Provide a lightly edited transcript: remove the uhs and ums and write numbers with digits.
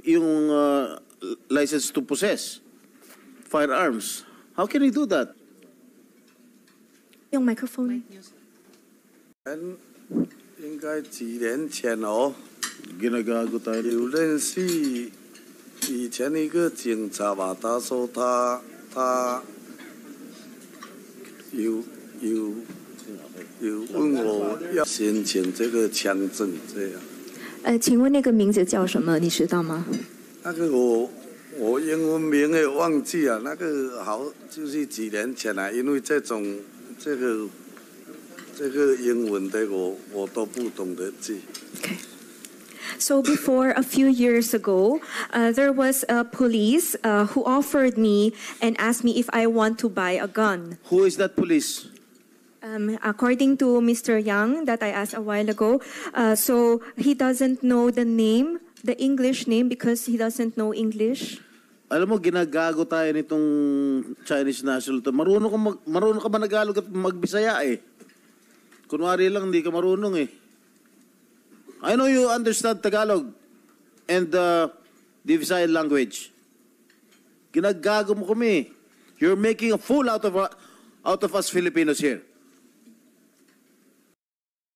yung license to possess firearms. How can he do that? Yung microphone. 应该几年前哦， Ginagago tayo. 有认识以前一个警察吧，他说他有问我要申请这个枪证，这样。请问那个名字叫什么？你知道吗？那个我英文名也忘记了，那个好就是几年前了，因为这个英文的我都不懂得记。 Okay. So before a few years ago, there was a police who offered me and asked me if I want to buy a gun. Who is that police? According to Mr. Yang that I asked a while ago, so he doesn't know the name, the English name, because he doesn't know English. Alam mo, ginagago tayo nitong Chinese national to. Marunong ka ba Tagalog at magbisaya eh? Kunwari lang, hindi ka marunong eh. I know you understand Tagalog and the Visayan language. Ginagago mo kami. You're making a fool out of us Filipinos here.